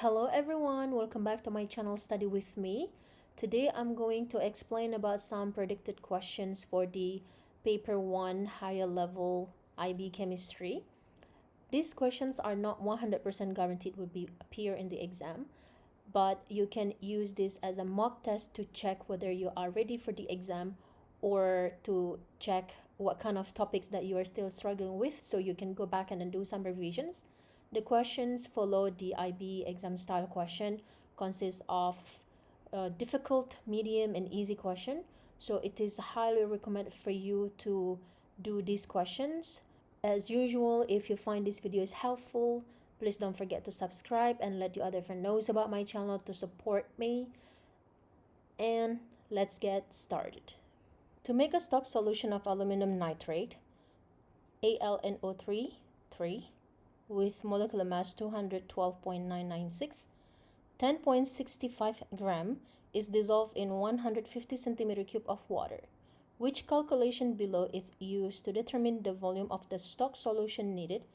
Hello everyone, welcome back to my channel Study With Me. Today I'm going to explain about some predicted questions for the paper 1 higher level IB chemistry. These questions are not 100% guaranteed will appear in the exam, but you can use this as a mock test to check whether you are ready for the exam or to check what kind of topics that you are still struggling with, so you can go back and then do some revisions. The questions follow the IB exam style question, consists of difficult, medium, and easy question. So it is highly recommended for you to do these questions. As usual, if you find this video is helpful, please don't forget to subscribe and let your other friend knows about my channel to support me. And let's get started. To make a stock solution of aluminum nitrate, AlNO3, with molecular mass 212.996, 10.65 gram is dissolved in 150 centimeter cube of water. Which calculation below is used to determine the volume of the stock solution needed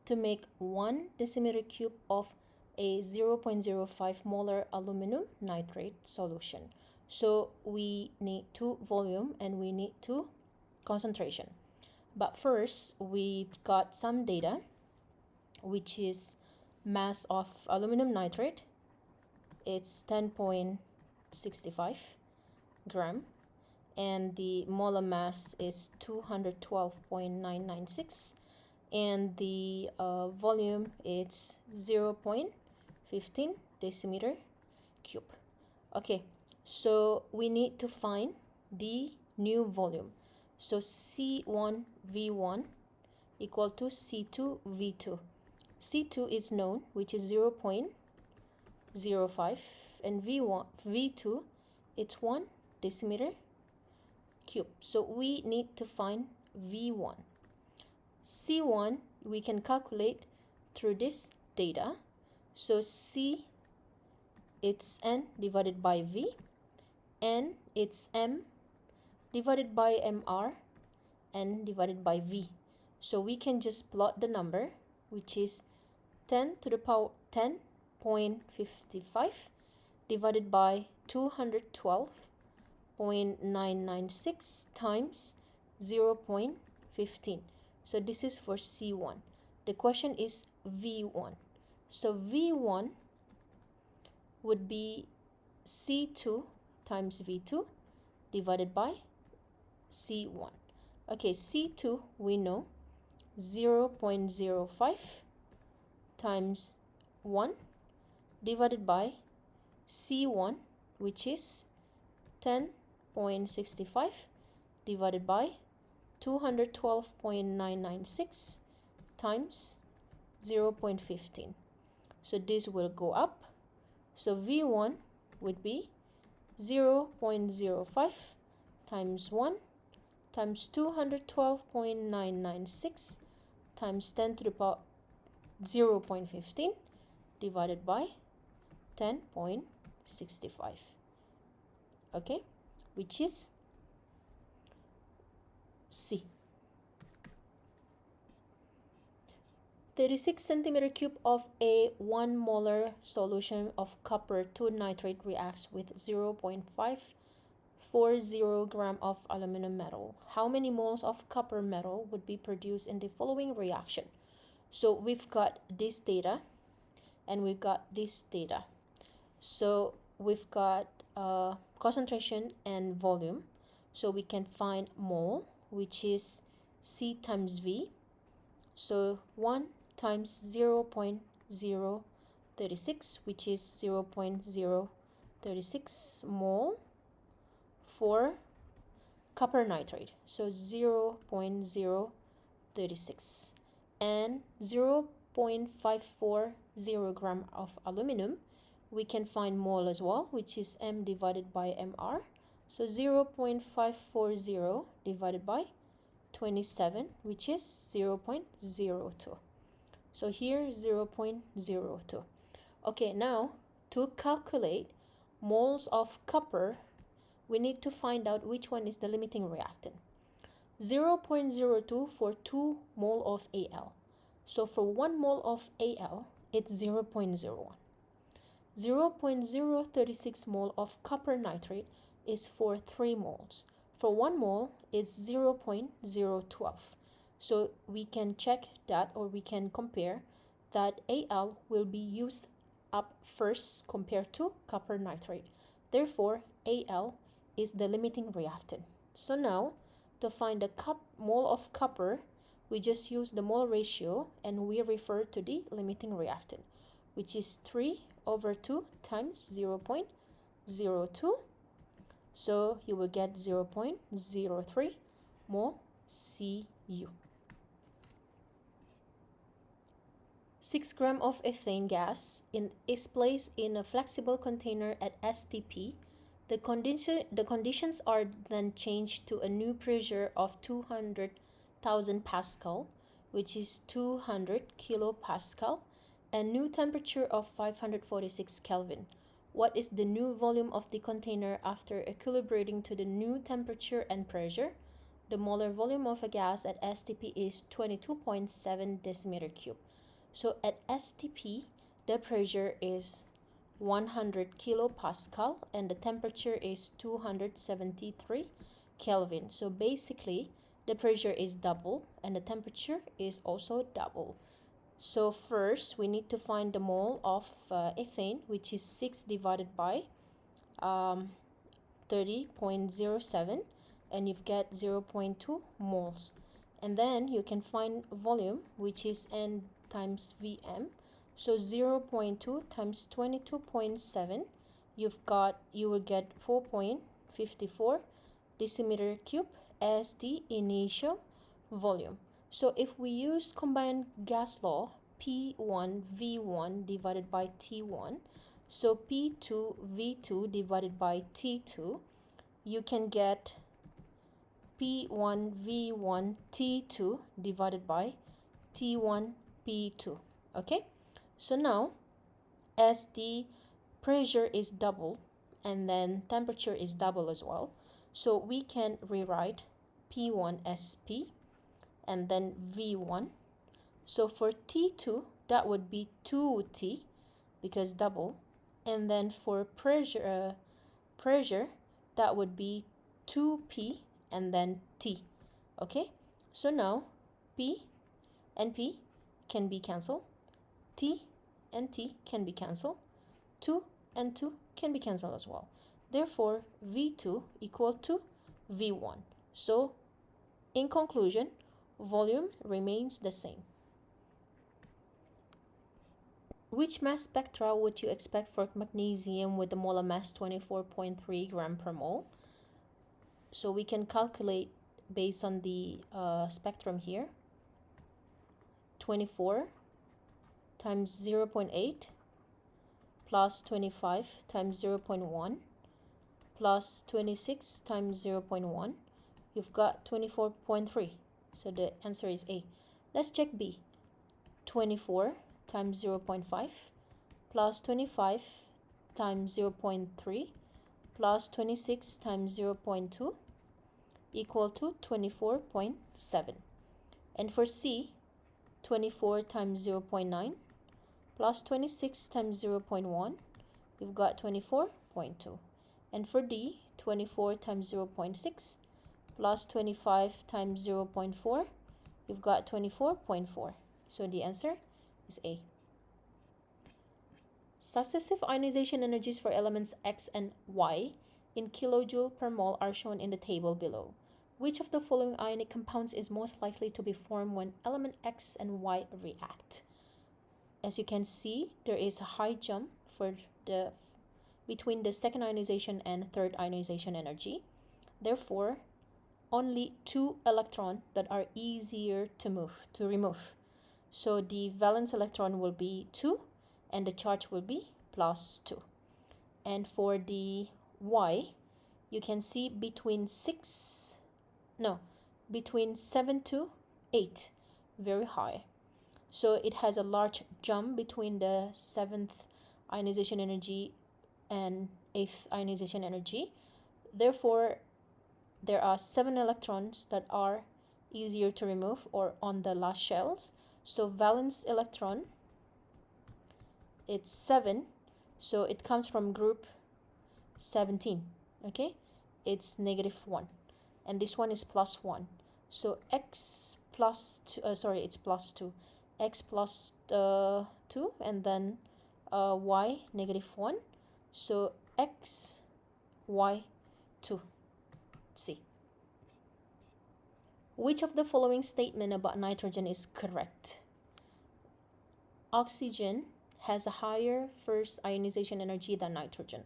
to make 1 decimeter cube of a 0.05 molar aluminum nitrate solution? So we need to volume and we need to concentration. But first, we've got some data, which is mass of aluminum nitrate. It's 10.65 gram, and the molar mass is 212.996, and the volume is 0.15 decimeter cube. Okay, so we need to find the new volume. So C1V1 equal to C2V2. C2 is known, which is 0.05, and V2 it's 1 decimeter cube. So we need to find V1. C1 we can calculate through this data. So C it's N divided by V, N it's M divided by MR, N divided by V. So we can just plot the number, which is 10 to the power 10.55 divided by 212.996 times 0.15. So this is for C1. The question is V1. So V1 would be C2 times V2 divided by C1. Okay, C2 we know 0.05 times 1 divided by C1, which is 10.65 divided by 212.996 times 0.15. So this will go up. So V1 would be 0.05 times 1 times 212.996 times 10 to the power 0.15 divided by 10.65. Okay, which is C. 36 centimeter cube of a 1 molar solution of copper 2 nitrate reacts with 0.540 gram of aluminum metal. How many moles of copper metal would be produced in the following reaction? So we've got this data and we've got this data. So we've got concentration and volume. So we can find mole, which is C times V. So 1 times 0.036, which is 0.036 mole for copper nitrate. So 0.036. And 0.540 gram of aluminum, we can find mole as well, which is M divided by MR. So 0.540 divided by 27, which is 0.02. So here 0.02. Okay, now to calculate moles of copper, we need to find out which one is the limiting reactant. 0.02 for 2 mole of Al. So for 1 mole of Al, it's 0.01. 0.036 mole of copper nitrate is for 3 moles. For 1 mole, it's 0.012. So we can check that, or we can compare that Al will be used up first compared to copper nitrate. Therefore, Al is the limiting reactant. So now, to find the mole of copper, we just use the mole ratio and we refer to the limiting reactant, which is 3/2 times 0.02. So you will get 0.03 mole Cu. 6 grams of ethane gas is placed in a flexible container at STP. The conditions are then changed to a new pressure of 200,000 Pascal, which is 200 kilopascal, and new temperature of 546 Kelvin. What is the new volume of the container after equilibrating to the new temperature and pressure? The molar volume of a gas at STP is 22.7 decimeter cube. So at STP, the pressure is 100 kilopascal and the temperature is 273 Kelvin. So basically, the pressure is double and the temperature is also double. So first, we need to find the mole of ethane, which is 6 divided by 30.07, and you've got 0.2 moles. And then you can find volume, which is N times Vm. So 0.2 times 22.7, you will get 4.54 decimeter cube as the initial volume. So if we use combined gas law, P1 V1 divided by T1, so P2 V2 divided by T2, you can get P1 V1 T2 divided by T1 P2. Okay, so now as the pressure is double and then temperature is double as well, so we can rewrite P1 as P and then V1. So for T2, that would be 2T because double, and then for pressure that would be 2P and then T. Okay, so now P and P can be cancelled, T and T can be cancelled, 2 and 2 can be cancelled as well. Therefore, V2 equal to V1. So in conclusion, volume remains the same. Which mass spectra would you expect for magnesium with the molar mass 24.3 gram per mole? So we can calculate based on the spectrum here. 24 times 0.8 plus 25 times 0.1 plus 26 times 0.1. You've got 24.3. So the answer is A. Let's check B. 24 times 0.5 plus 25 times 0.3 plus 26 times 0.2 equal to 24.7. And for C, 24 times 0.9 plus 26 times 0.1, you've got 24.2. And for D, 24 times 0.6 plus 25 times 0.4, you've got 24.4. So the answer is A. Successive ionization energies for elements X and Y in kilojoule per mole are shown in the table below. Which of the following ionic compounds is most likely to be formed when element X and Y react? As you can see, there is a high jump between the second ionization and third ionization energy. Therefore, only 2 electrons that are easier to remove. So the valence electron will be 2 and the charge will be +2. And for the Y, you can see between 7 to 8, very high. So it has a large jump between the 7th ionization energy and 8th ionization energy. Therefore, there are 7 electrons that are easier to remove or on the last shells. So valence electron, it's 7. So it comes from group 17, okay? It's -1, and this one is +1. So x plus 2, it's +2. X plus 2, and then y -1. So x, y, 2. C. Which of the following statement about nitrogen is correct? Oxygen has a higher first ionization energy than nitrogen.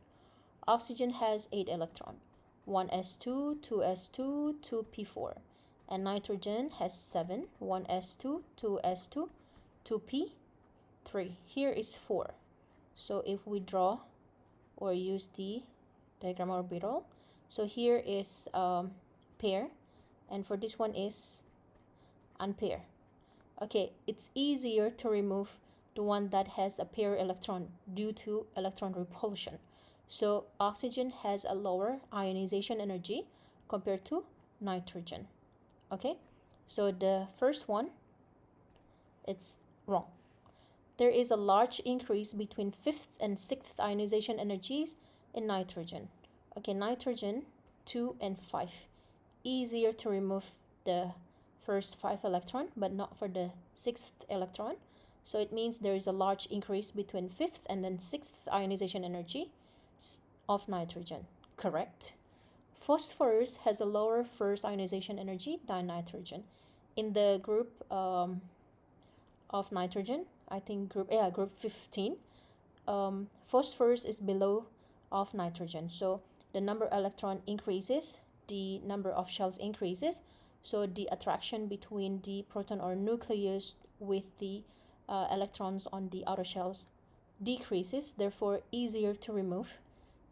Oxygen has 8 electrons, 1s2, 2s2, 2p4. And nitrogen has 7, 1s2, 2s2, 2p3. Here is 4. So if we draw or use the diagram orbital, so here is pair, and for this one is unpair. Okay, it's easier to remove the one that has a pair electron due to electron repulsion. So oxygen has a lower ionization energy compared to nitrogen. Okay, so the first one, it's wrong. There is a large increase between 5th and 6th ionization energies in nitrogen. Okay, nitrogen 2 and 5. Easier to remove the first 5 electron, but not for the 6th electron. So it means there is a large increase between 5th and then 6th ionization energy of nitrogen. Correct. Phosphorus has a lower first ionization energy than nitrogen. In the group of nitrogen, I think group 15, phosphorus is below of nitrogen. So the number of electron increases, the number of shells increases. So the attraction between the proton or nucleus with the electrons on the outer shells decreases, therefore easier to remove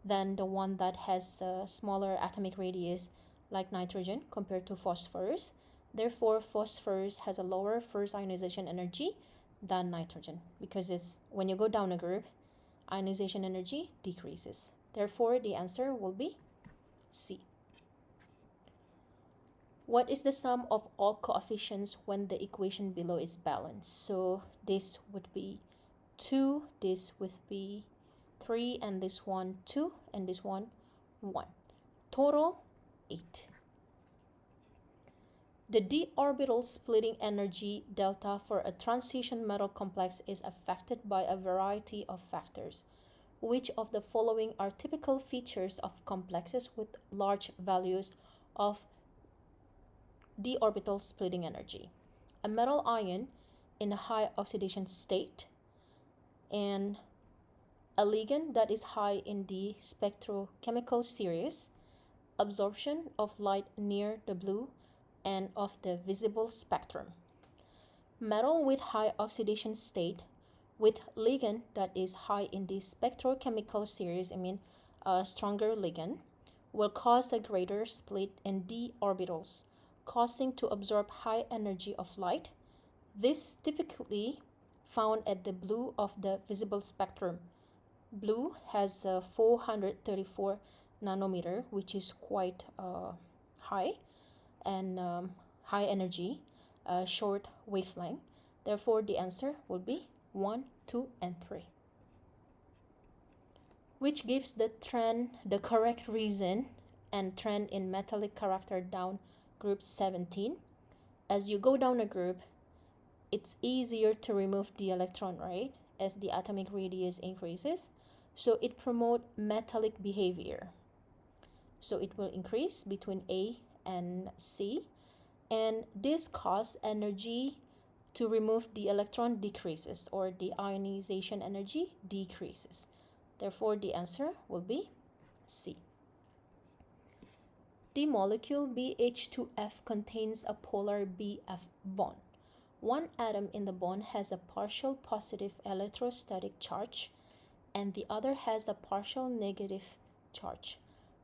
than the one that has a smaller atomic radius like nitrogen compared to phosphorus. Therefore, phosphorus has a lower first ionization energy than nitrogen, because it's when you go down a group, ionization energy decreases. Therefore, the answer will be C. What is the sum of all coefficients when the equation below is balanced? So this would be 2, this would be 3, and this one 2, and this one 1. Total 8. The d orbital splitting energy delta for a transition metal complex is affected by a variety of factors. Which of the following are typical features of complexes with large values of d orbital splitting energy? A metal ion in a high oxidation state, and a ligand that is high in the spectrochemical series, absorption of light near the blue end of the visible spectrum. Metal with high oxidation state with ligand that is high in the spectrochemical series, a stronger ligand, will cause a greater split in d orbitals, causing to absorb high energy of light. This typically found at the blue of the visible spectrum. Blue has 434 nanometer, which is quite high, and high energy, short wavelength. Therefore, the answer will be 1, 2, and 3. Which gives the trend the correct reason and trend in metallic character down group 17. As you go down a group, it's easier to remove the electron, right? As the atomic radius increases. So it promotes metallic behavior. So it will increase between A and C. And this causes energy to remove the electron decreases, or the ionization energy decreases. Therefore, the answer will be C. The molecule BH2F contains a polar BF bond. One atom in the bond has a partial positive electrostatic charge, and the other has a partial negative charge.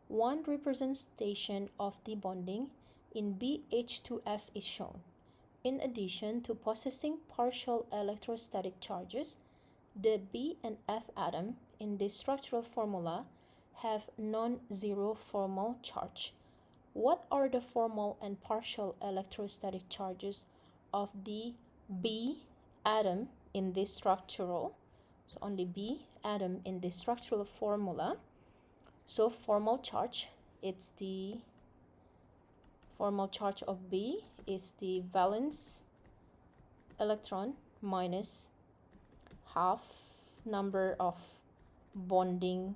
One representation of the bonding in BH2F is shown. In addition to possessing partial electrostatic charges, the B and F atom in this structural formula have non-zero formal charge. What are the formal and partial electrostatic charges of the B atom in this structural? So only B atom in the structural formula. So formal charge, it's the formal charge of B is the valence electron minus half number of bonding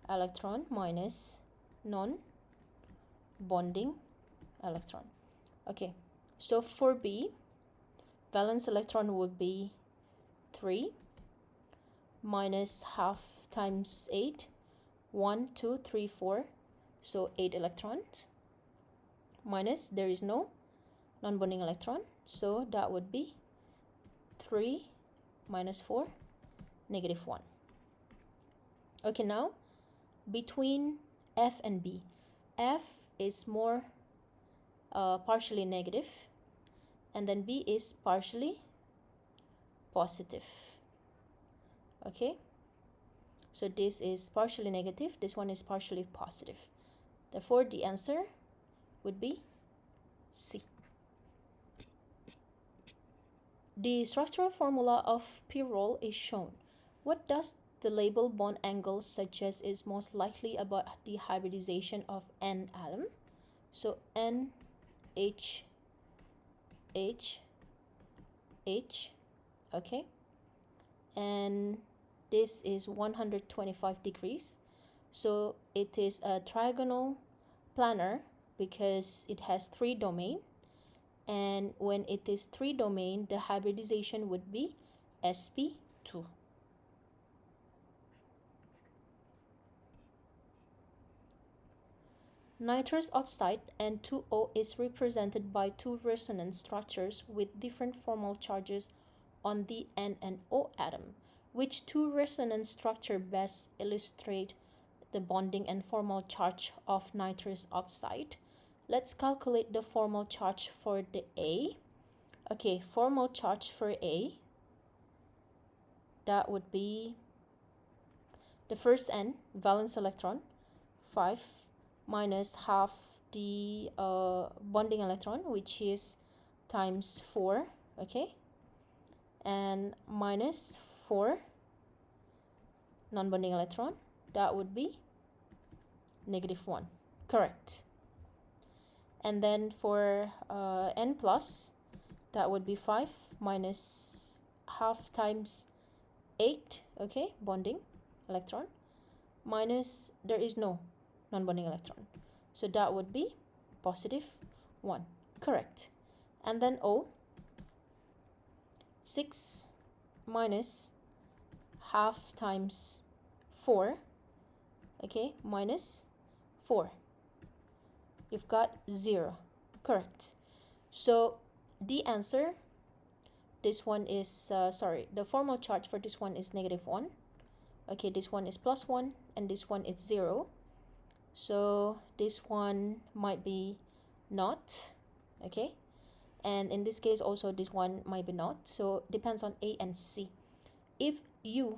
electron minus non-bonding electron. Okay, so for B, valence electron would be 3 minus half times 8, 1, 2, 3, 4, so 8 electrons, minus, there is no non-bonding electron, so that would be 3 minus 4, negative 1. Okay, now between F and B, F is more partially negative, and then B is partially positive. Okay, so this is partially negative, this one is partially positive. Therefore, the answer would be C. The structural formula of pyrrole is shown. What does the label bond angle suggest is most likely about the hybridization of N atom? So N, H, H, H, okay? And this is 125 degrees. So it is a trigonal planar because it has 3 domain. And when it is 3 domain, the hybridization would be sp2. Nitrous oxide N2O is represented by 2 resonance structures with different formal charges on the N and O atom. Which 2 resonance structure best illustrate the bonding and formal charge of nitrous oxide? Let's calculate the formal charge for the A. Okay, formal charge for A, that would be the first N, valence electron, 5 minus half the bonding electron, which is times 4, okay, and minus 4 non-bonding electron, that would be negative 1, correct. And then for N plus, that would be 5 minus half times 8, okay, bonding electron, minus, there is no non-bonding electron, so that would be positive 1, correct. And then O, 6 minus half times 4, okay, minus 4, you've got 0, correct. So the answer, this one is the formal charge for this one is negative 1, okay, this one is plus 1, and this one is 0, so this one might be not, okay, and in this case also this one might be not, so depends on A and C. If you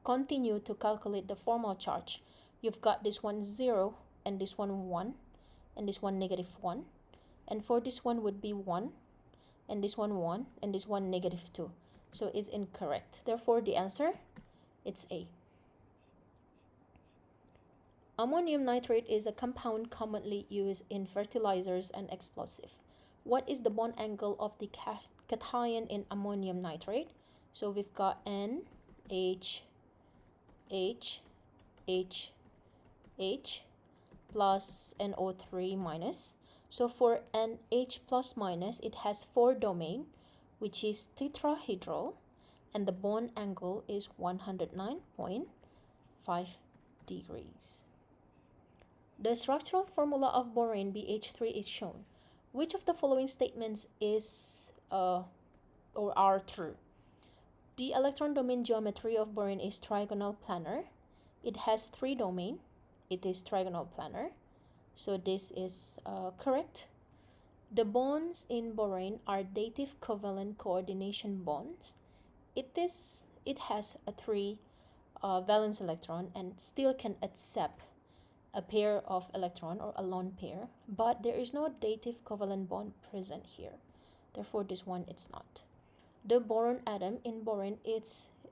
continue to calculate the formal charge, you've got this one 0 and this one 1 and this one negative 1, and for this one would be 1 and this one 1 and this one negative 2, so it's incorrect. Therefore the answer, it's A. Ammonium nitrate is a compound commonly used in fertilizers and explosives. What is the bond angle of the cation in ammonium nitrate? So we've got N, H, H, H, H plus NO3 minus. So for NH plus minus, it has 4 domain, which is tetrahedral, and the bond angle is 109.5 degrees. The structural formula of boron BH3 is shown. Which of the following statements is or are true? The electron domain geometry of boron is trigonal planar. It has 3 domain. It is trigonal planar. So this is correct. The bonds in boron are dative covalent coordination bonds. It has a 3 valence electron and still can accept a pair of electron or a lone pair, but there is no dative covalent bond present here. Therefore, this one it's not. The boron atom in boron,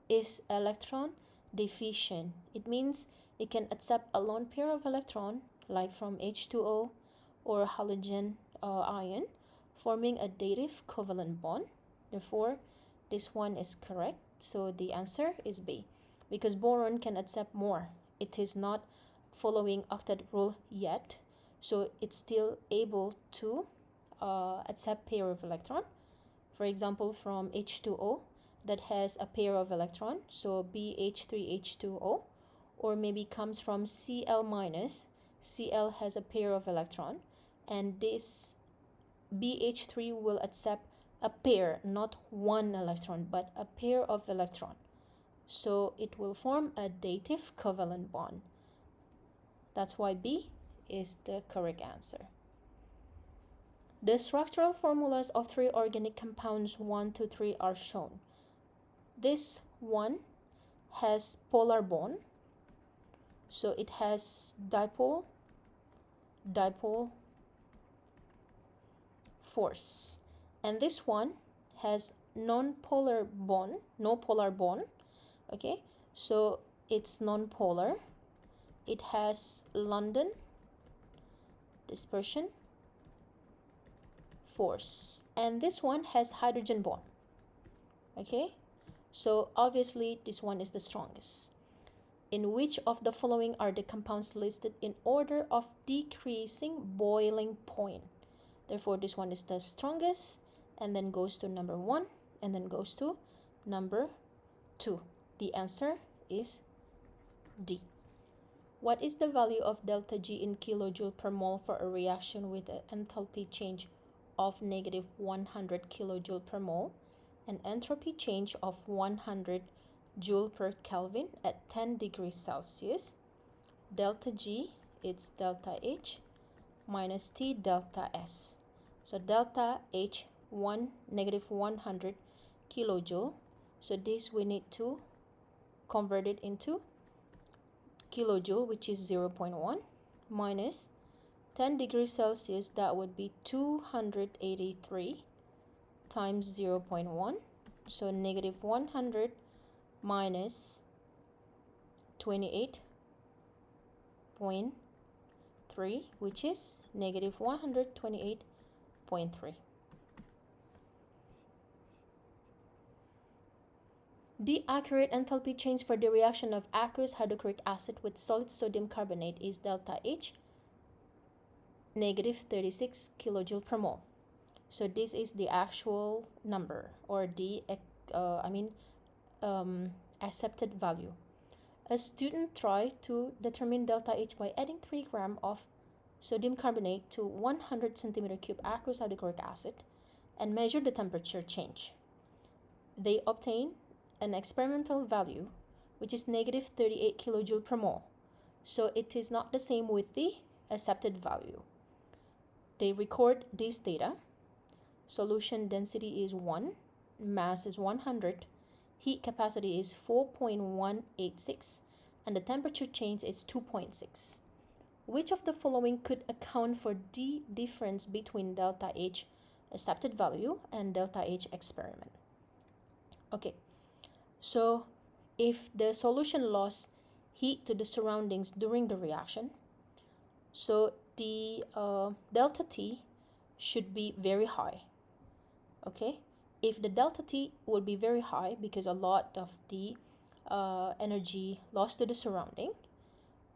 is electron deficient. It means it can accept a lone pair of electron, like from H2O or halogen ion, forming a dative covalent bond. Therefore, this one is correct. So the answer is B, because boron can accept more. It is not following octet rule yet, so it's still able to accept pair of electron. For example, from H2O that has a pair of electron, so BH3H2O, or maybe comes from Cl minus. Cl has a pair of electron, and this BH3 will accept a pair, not one electron, but a pair of electron. So it will form a dative covalent bond. That's why B is the correct answer. The structural formulas of 3 organic compounds 1 to 3 are shown. This one has polar bond, so it has dipole force. And this one has non-polar bond, no polar bond. Okay, so it's non-polar. It has London dispersion force, and this one has hydrogen bond. Okay, so obviously this one is the strongest. In which of the following are the compounds listed in order of decreasing boiling point? Therefore, this one is the strongest, and then goes to number 1, and then goes to number 2. The answer is D. What is the value of delta G in kilojoule per mole for a reaction with an enthalpy change of negative 100 kilojoule per mole and entropy change of 100 joule per Kelvin at 10 degrees Celsius? Delta G, it's delta H minus T delta S. So delta H, negative 100 kilojoule. So this we need to convert it into kilojoule, which is 0.1, minus 10 degrees Celsius, that would be 283 times 0.1. So negative 100 minus 28.3, which is negative 128.3. The accurate enthalpy change for the reaction of aqueous hydrochloric acid with solid sodium carbonate is delta H, negative 36 kilojoule per mole. So this is the actual number, or the accepted value. A student tried to determine delta H by adding 3 grams of sodium carbonate to 100 centimeter cube aqueous hydrochloric acid and measured the temperature change. They obtained an experimental value which is negative 38 kilojoule per mole. So it is not the same with the accepted value. They record this data. Solution density is 1, mass is 100, heat capacity is 4.186, and the temperature change is 2.6. Which of the following could account for the difference between delta H accepted value and delta H experiment? Okay, so if the solution lost heat to the surroundings during the reaction, so the delta T should be very high. Okay, if the delta T will be very high because a lot of the energy lost to the surrounding,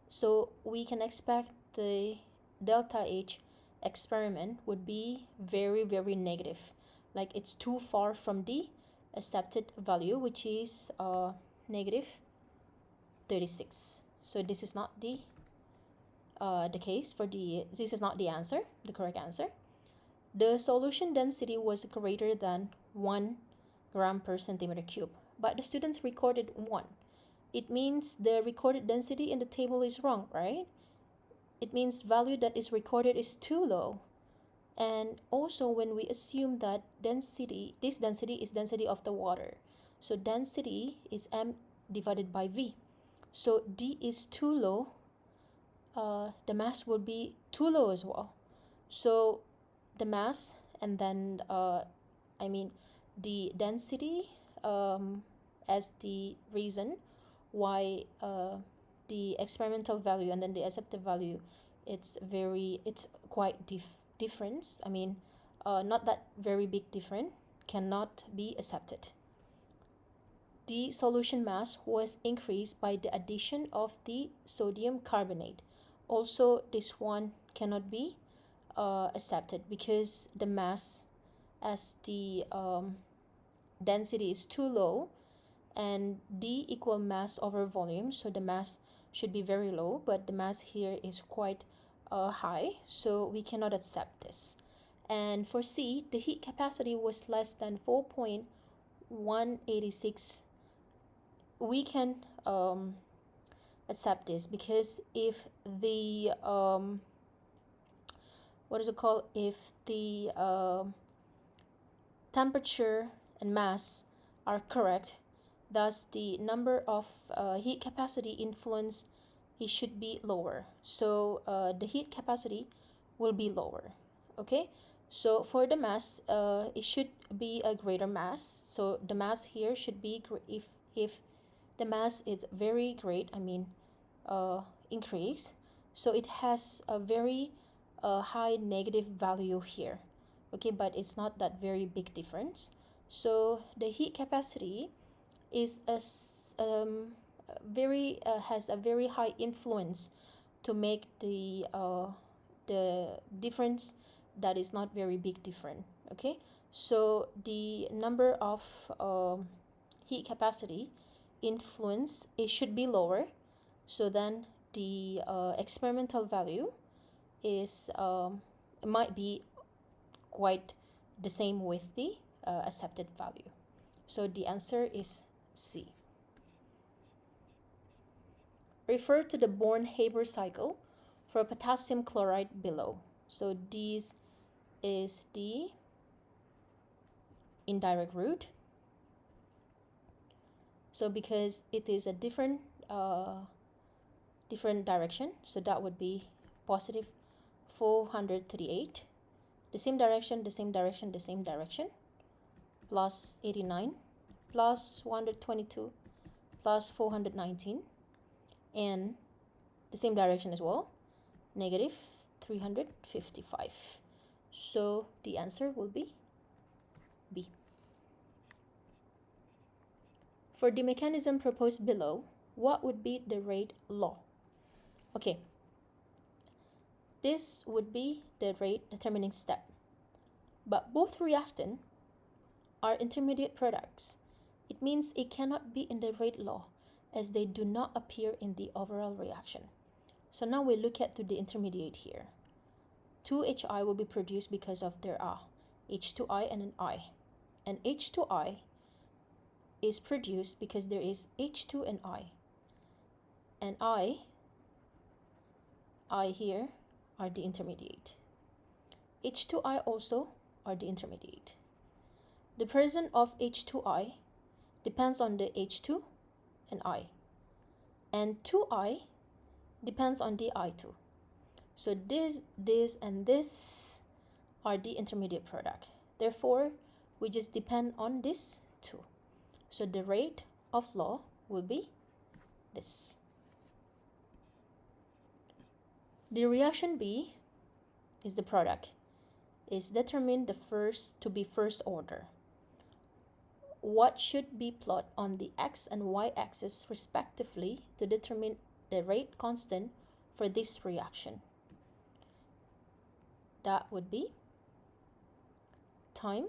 so we can expect the delta H experiment would be very, very negative. Like it's too far from the accepted value, which is negative 36. So this is not the case for this is not the answer, the correct answer. The solution density was greater than 1 gram per centimeter cube, but the students recorded 1. It means the recorded density in the table is wrong, right? It means value that is recorded is too low. And also when we assume that density, this density is density of the water. So density is M divided by V. So D is too low. The mass will be too low as well. So the mass and then the density as the reason why the experimental value and then the accepted value, it's quite difference. I mean, not that very big difference, cannot be accepted. The solution mass was increased by the addition of the sodium carbonate. Also, this one cannot be accepted because the mass, as the density is too low, and D equal mass over volume, so the mass should be very low, but the mass here is quite high, so we cannot accept this. And for C, the heat capacity was less than 4.186. We can accept this because if the if the temperature and mass are correct, thus the number of heat capacity influence, it should be lower. So the heat capacity will be lower. Okay, so for the mass, it should be a greater mass. So the mass here should be, if the mass is very great, I mean increase, so it has a very high negative value here. Okay, but it's not that very big difference. So the heat capacity is has a very high influence to make the difference that is not very big different. Okay, so the number of heat capacity influence, it should be lower, so then the experimental value is might be quite the same with the accepted value. So the answer is C. Refer to the Born-Haber cycle for potassium chloride below. So this is the indirect route. So because it is a different direction, so that would be positive 438. The same direction, plus 89, plus 122, plus 419, and the same direction as well, negative 355. So the answer will be B. For the mechanism proposed below, what would be the rate law? Okay, this would be the rate determining step. But both reactant are intermediate products. It means it cannot be in the rate law as they do not appear in the overall reaction. So now we look at the intermediate here. 2HI will be produced because of there are H2I and an I. And H2I is produced because there is H2 and I. And I here are the intermediate. H2I also are the intermediate. The presence of H2I depends on the H2 and I. And 2I depends on the I2. So this, and this are the intermediate product. Therefore, we just depend on this two. So the rate of law will be this. The reaction B is the product, is determined to be first order. What should be plotted on the x and y axis respectively to determine the rate constant for this reaction? That would be time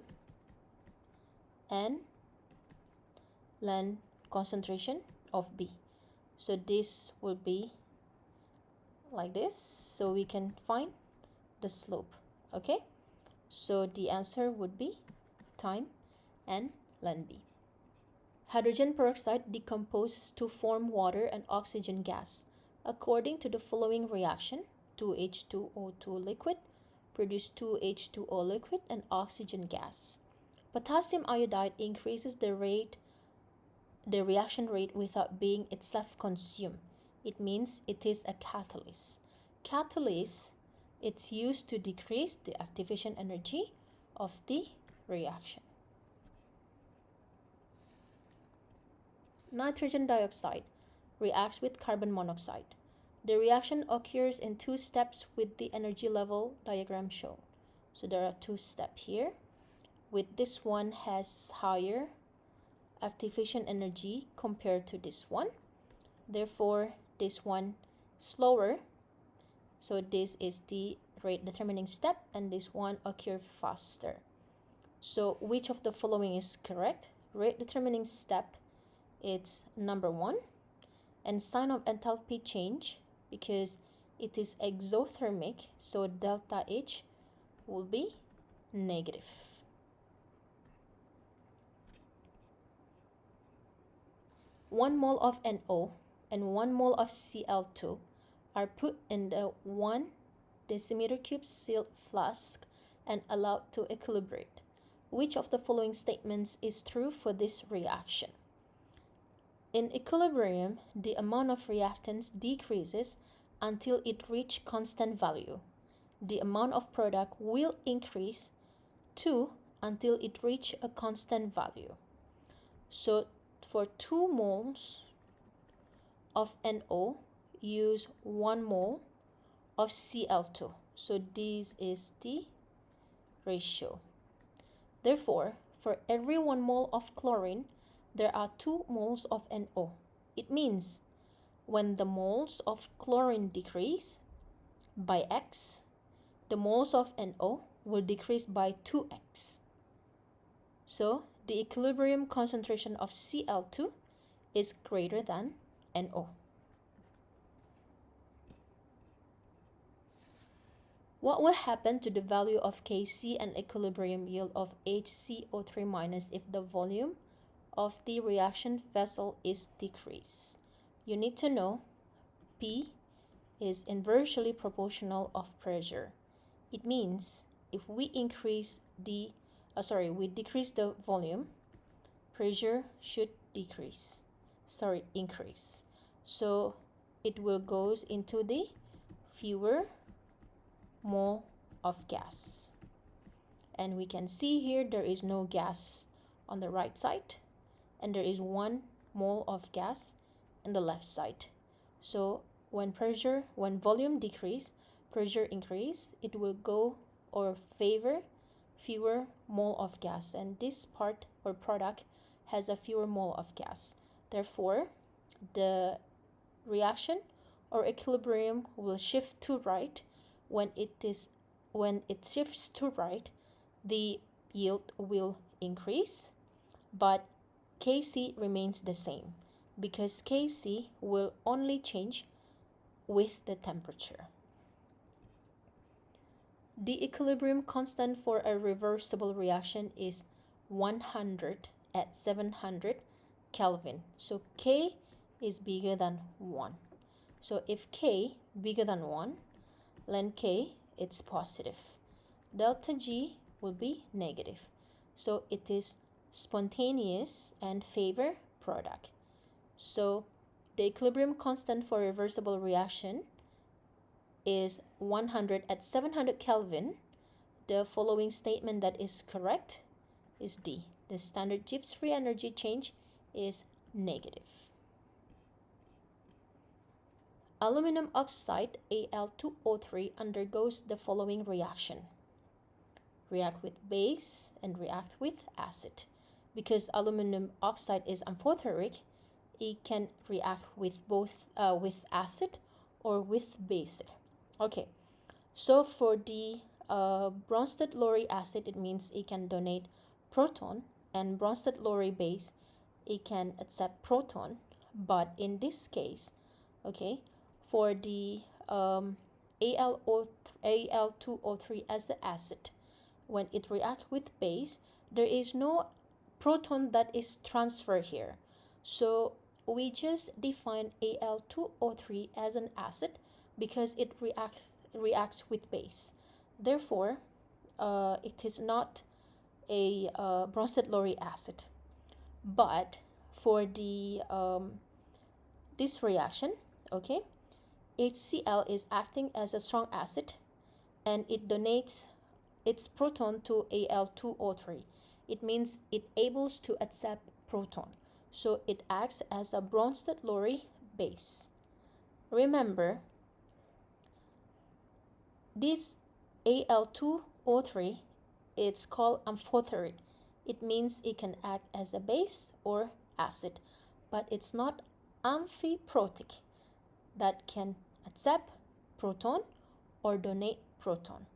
and ln concentration of B. So this will be like this, so we can find the slope. Okay, so the answer would be time and ln B. Hydrogen peroxide decomposes to form water and oxygen gas. According to the following reaction, 2H2O2 liquid produce 2H2O liquid and oxygen gas. Potassium iodide increases the reaction rate without being itself consumed. It means it is a catalyst. Catalyst, it's used to decrease the activation energy of the reaction. Nitrogen dioxide reacts with carbon monoxide. The reaction occurs in two steps with the energy level diagram shown. So there are two steps here. With this one has higher activation energy compared to this one. Therefore, this one slower. So this is the rate determining step, and this one occur faster. So which of the following is correct? Rate determining step, it's number 1. And sign of enthalpy change, because it is exothermic, so delta H will be negative. One mole of NO and 1 mole of Cl2 are put in the 1 decimeter cube sealed flask and allowed to equilibrate. Which of the following statements is true for this reaction? In equilibrium, the amount of reactants decreases until it reaches constant value. The amount of product will increase too until it reaches a constant value. So for 2 moles of NO, use 1 mole of Cl2. So this is the ratio. Therefore, for every 1 mole of chlorine, there are 2 moles of NO. It means when the moles of chlorine decrease by X, the moles of NO will decrease by 2X. So the equilibrium concentration of Cl2 is greater than NO. What will happen to the value of Kc and equilibrium yield of HCO3- if the volume of the reaction vessel is decreased? You need to know P is inversely proportional of pressure. It means if we decrease the volume, pressure should increase. So it will goes into the fewer mole of gas. And we can see here there is no gas on the right side, and there is 1 mole of gas in the left side. So when volume decrease, pressure increase, it will go or favor fewer mole of gas, and this part or product has a fewer mole of gas. Therefore, the reaction or equilibrium will shift to right. When it shifts to right, the yield will increase, but Kc remains the same because Kc will only change with the temperature. The equilibrium constant for a reversible reaction is 100 at 700 Kelvin. So K is bigger than 1. So if K bigger than 1, then K it's positive. Delta G will be negative. So it is spontaneous and favor product. So the equilibrium constant for reversible reaction is 100 at 700 Kelvin. The following statement that is correct is D. The standard Gibbs free energy change is negative. Aluminum oxide Al2O3 undergoes the following reaction. React with base and react with acid. Because aluminum oxide is amphoteric, it can react with both with acid or with base. Okay, so for the Bronsted-Lowry acid, it means it can donate proton, and Bronsted-Lowry base, it can accept proton. But in this case, okay, for the Al2O3 as the acid, when it reacts with base, there is no proton that is transferred here. So we just define Al2O3 as an acid because it reacts with base. Therefore, it is not a Bronsted-Lowry acid. But for the this reaction, okay, HCl is acting as a strong acid, and it donates its proton to Al2O3. It means it able to accept proton. so it acts as a Bronsted-Lowry base. Remember, this Al2O3, it's called amphoteric. It means it can act as a base or acid, but it's not amphiprotic, that can accept proton or donate proton.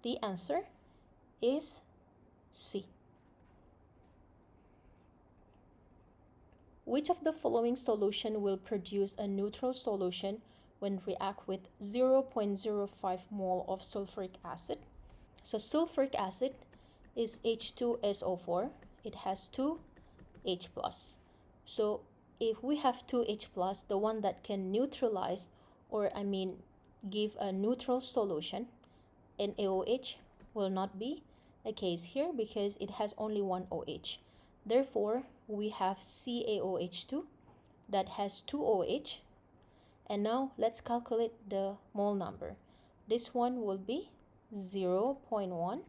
The answer is C. Which of the following solution will produce a neutral solution when react with 0.05 mole of sulfuric acid? So sulfuric acid is H2SO4. It has 2 H+. So if we have 2 H+, the one that can neutralize, or give a neutral solution, NaOH will not be a case here because it has only one OH. Therefore, we have CaOH2 that has 2 OH. And now let's calculate the mole number. This one will be 0.1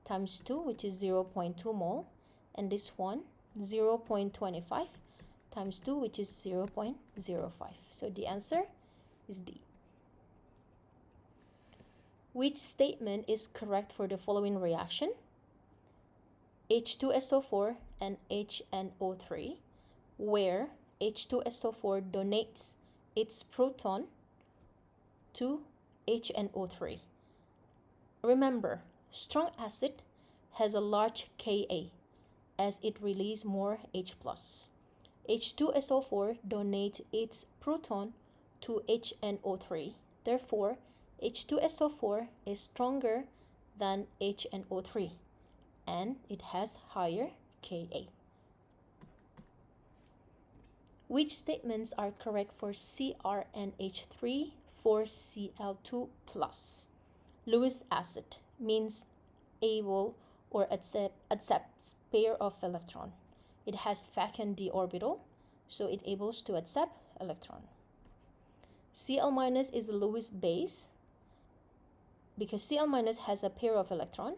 times 2, which is 0.2 mole. And this one, 0.25 times 2, which is 0.05. So the answer is D. Which statement is correct for the following reaction? H2SO4 and HNO3, where H2SO4 donates its proton to HNO3. Remember, strong acid has a large Ka as it releases more H+. H2SO4 donates its proton to HNO3. Therefore, H2SO4 is stronger than HNO3 and it has higher Ka. Which statements are correct for CrNH3 for Cl2+? Lewis acid means able or accepts pair of electron. It has vacant d orbital, so it able to accept electron. Cl- is a Lewis base because Cl- has a pair of electron,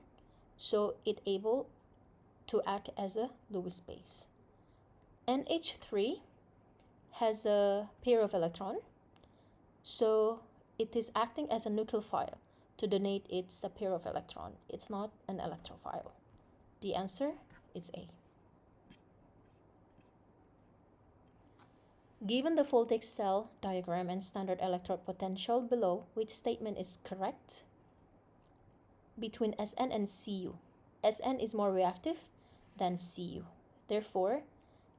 so it able to act as a Lewis base. NH3 has a pair of electron, so it is acting as a nucleophile to donate its a pair of electron. It's not an electrophile. The answer is A. Given the voltaic cell diagram and standard electrode potential below, which statement is correct? Between Sn and Cu. Sn is more reactive than Cu. Therefore,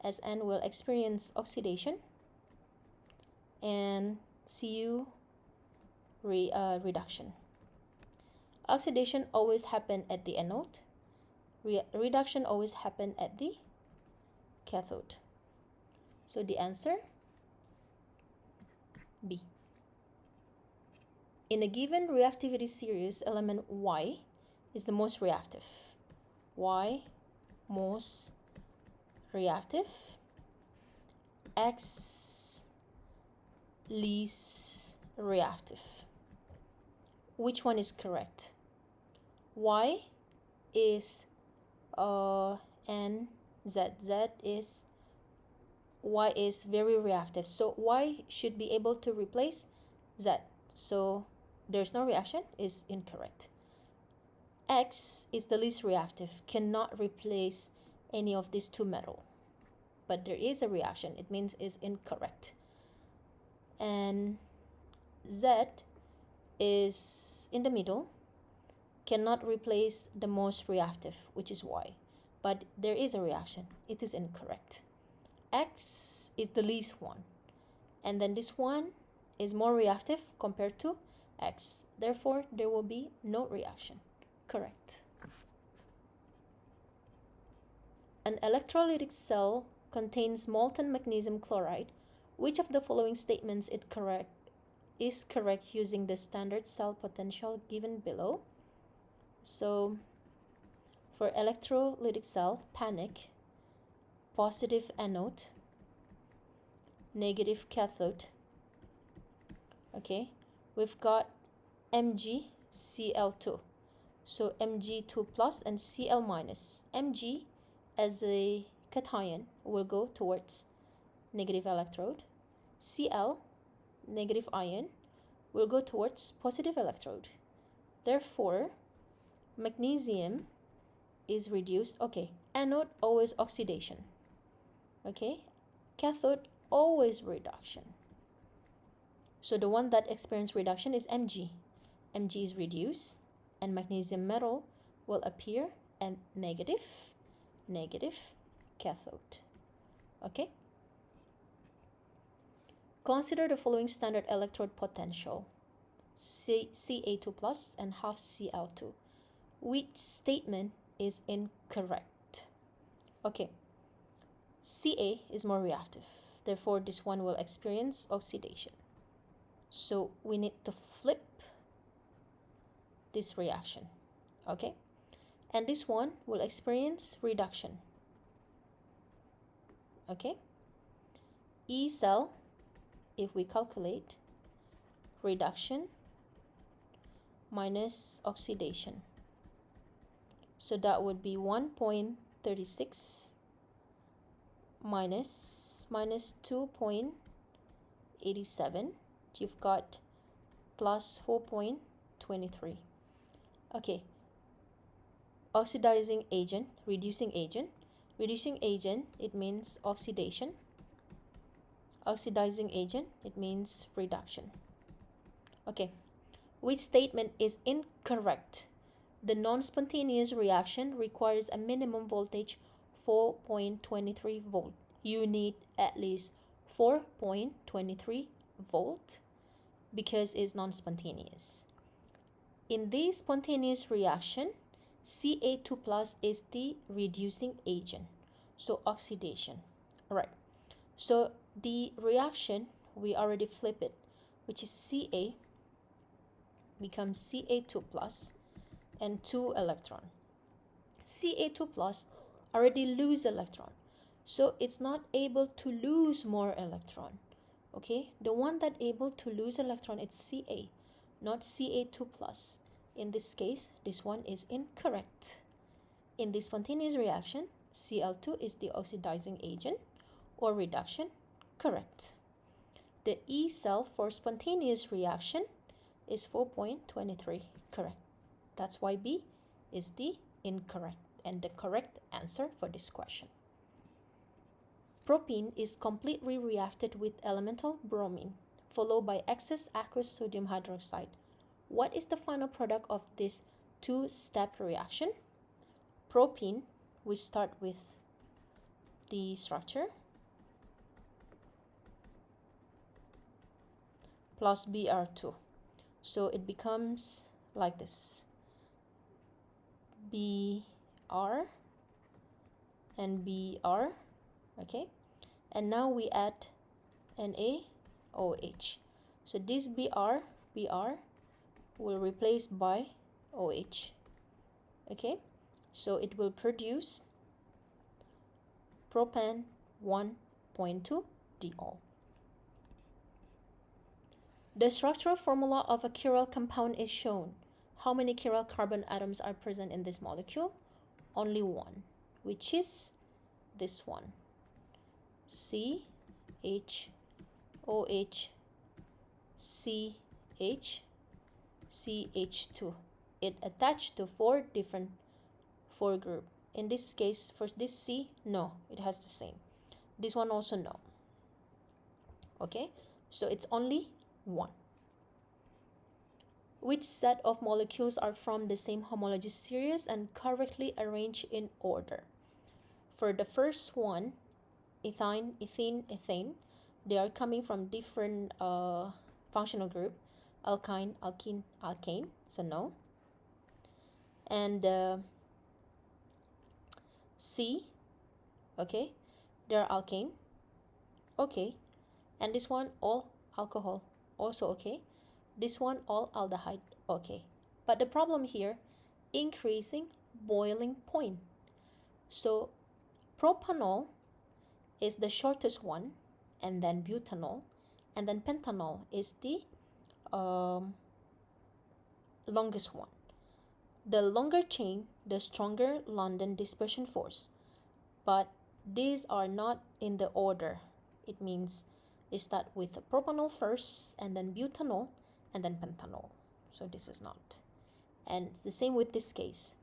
Sn will experience oxidation and Cu reduction. Oxidation always happen at the anode. Reduction always happen at the cathode. So the answer, B. In a given reactivity series, element Y is the most reactive. Y most reactive, X least reactive. Which one is correct? Y is and Z. Y is very reactive. So Y should be able to replace Z. So there's no reaction, is incorrect. X is the least reactive, cannot replace any of these two metals. But there is a reaction, it means is incorrect. And Z is in the middle, cannot replace the most reactive, which is Y. But there is a reaction, it is incorrect. X is the least one. And then this one is more reactive compared to X. Therefore, there will be no reaction. Correct. An electrolytic cell contains molten magnesium chloride. Which of the following statements is correct using the standard cell potential given below? So, for electrolytic cell, panic, positive anode, negative cathode. Okay, we've got MgCl2. So Mg2 plus and Cl minus. Mg as a cation, will go towards negative electrode. Cl, negative ion, will go towards positive electrode. Therefore, magnesium is reduced. Okay, anode always oxidation. Okay, cathode always reduction. So the one that experiences reduction is Mg. Mg is reduced, and magnesium metal will appear at negative cathode. Okay. Consider the following standard electrode potential: Ca2 plus and half Cl2. Which statement is incorrect? Okay, Ca is more reactive, therefore this one will experience oxidation. So we need to flip this reaction, okay? And this one will experience reduction, okay? E cell, if we calculate reduction minus oxidation, so that would be 1.36 minus 2.87. You've got plus 4.23. Okay, oxidizing agent, reducing agent. Reducing agent, it means oxidation. Oxidizing agent, it means reduction. Okay, which statement is incorrect? The non-spontaneous reaction requires a minimum voltage 4.23 volt. You need at least 4.23 volt because it's non-spontaneous. In this spontaneous reaction, Ca2 plus is the reducing agent, so oxidation. All right, so the reaction, we already flip it, which is Ca becomes Ca2 plus and 2 electron. Ca2 plus already lose electron, so it's not able to lose more electron. Okay, the one that able to lose electron is Ca, not Ca2 plus. In this case, this one is incorrect. In the spontaneous reaction, Cl2 is the oxidizing agent or reduction. Correct. The E cell for spontaneous reaction is 4.23. Correct. That's why B is the incorrect and the correct answer for this question. Propene is completely reacted with elemental bromine, followed by excess aqueous sodium hydroxide. What is the final product of this two-step reaction? Propene, we start with the structure plus Br2. So it becomes like this. Br and Br, okay? And now we add NaOH. So this Br will replace by OH, okay? So it will produce propan 1.2 diol. The structural formula of a chiral compound is shown. How many chiral carbon atoms are present in this molecule? Only one, which is this one. CH, OH, CH, CH2. It attached to four group. In this case, for this C, no, it has the same. This one also no. Okay, so it's only one. Which set of molecules are from the same homologous series and correctly arranged in order? For the first one, ethine, ethene, ethane, they are coming from different functional group. Alkyne, alkene, alkane, so no. And C, okay, they're alkane, okay. And this one, all alcohol, also okay. This one, all aldehyde, okay. But the problem here, increasing boiling point. So propanol is the shortest one, and then butanol, and then pentanol is the longest one. The longer chain, the stronger London dispersion force, but these are not in the order. It means they start with propanol first, and then butanol, and then pentanol. So this is not. And the same with this case.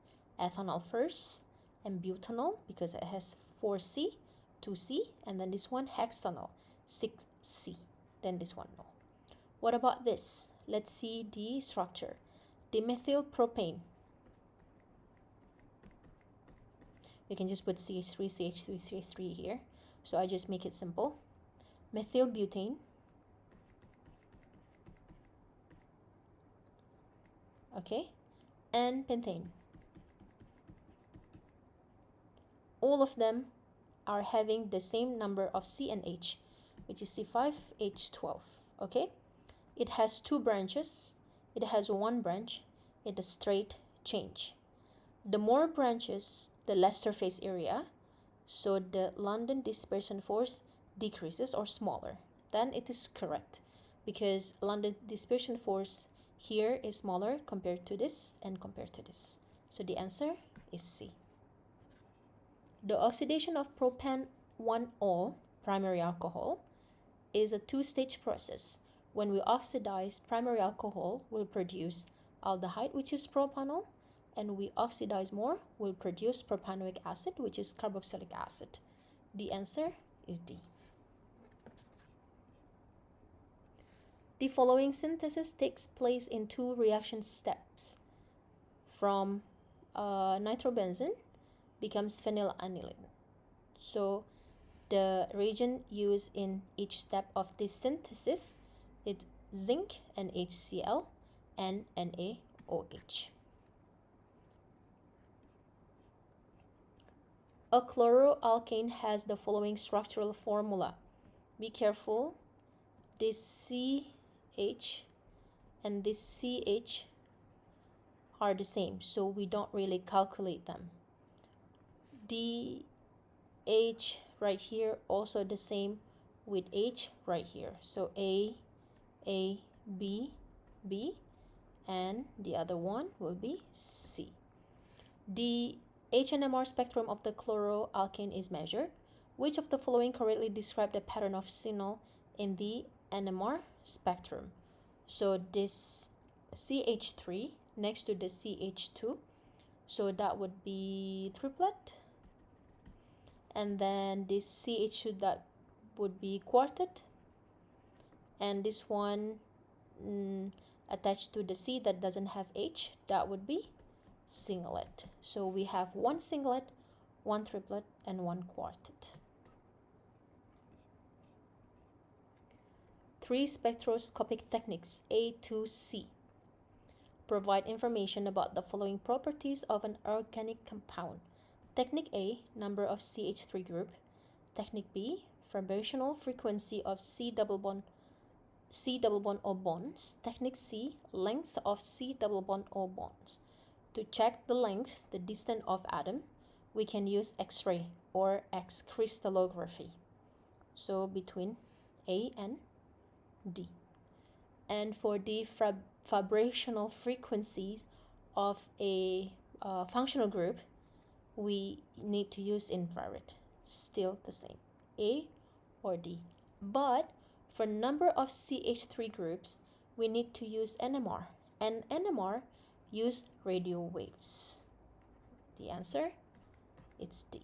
Ethanol first, and butanol, because it has 4C, 2C, and then this one, hexanol, 6C. Then this one, no. What about this? Let's see the structure. Dimethyl propane. We can just put CH3, CH3, CH3 here. So I just make it simple. Methyl butane. Okay. And pentane. All of them are having the same number of C and H, which is C5H12. Okay. It has two branches. It has one branch. It is straight change. The more branches, the less surface area, so the London dispersion force decreases or smaller. Then it is correct, because London dispersion force here is smaller compared to this and compared to this. So the answer is C. The oxidation of propan-1-ol, primary alcohol, is a two-stage process. When we oxidize primary alcohol, we'll produce aldehyde, which is propanol, and we oxidize more, we'll produce propanoic acid, which is carboxylic acid. The answer is D. The following synthesis takes place in two reaction steps. From nitrobenzene becomes phenylanilene. So the reagent used in each step of this synthesis is zinc and HCl and NaOH. A chloroalkane has the following structural formula. Be careful, this CH and this CH are the same, so we don't really calculate them. The H right here also the same with H right here. So A, B, B, and the other one will be C. The H&MR spectrum of the chloroalkane is measured. Which of the following correctly describe the pattern of signal in the NMR spectrum? So this CH3 next to the CH2, so that would be triplet, and then this CH2 that would be quartet, and this one attached to the C that doesn't have H, that would be singlet. So we have one singlet, one triplet, and one quartet. 3 spectroscopic techniques A to C provide information about the following properties of an organic compound. Technique A, number of CH3 group. Technique B, vibrational frequency of C double bond O bonds. Technique C, length of C double bond O bonds. To check the length, the distance of atom, we can use X-ray or X crystallography. So between A and D. And for the vibrational frequencies of a functional group, we need to use infrared. Still the same, A or D. But for number of CH3 groups, we need to use NMR. And NMR use radio waves. The answer, it's D.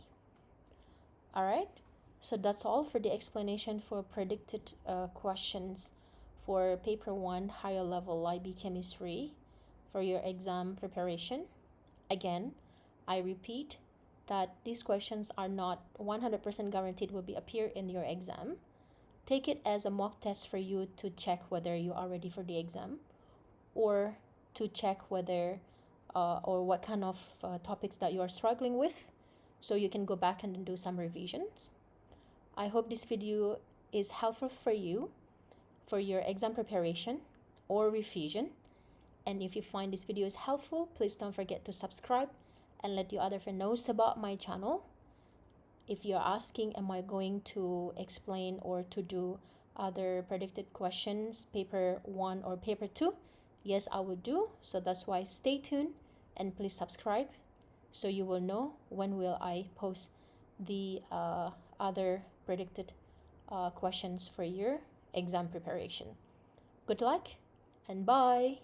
Alright, so that's all for the explanation for predicted questions for paper 1 higher level IB chemistry for your exam preparation. Again, I repeat that these questions are not 100% guaranteed will be appear in your exam. Take it as a mock test for you to check whether you are ready for the exam, or to check whether or what kind of topics that you are struggling with, so you can go back and do some revisions. I hope this video is helpful for you for your exam preparation or revision. And if you find this video is helpful, please don't forget to subscribe and let your other friends know about my channel. If you're asking, am I going to explain or to do other predicted questions, paper 1 or paper 2? Yes, I will do. So that's why stay tuned and please subscribe so you will know when will I post the other predicted questions for your exam preparation. Good luck and bye.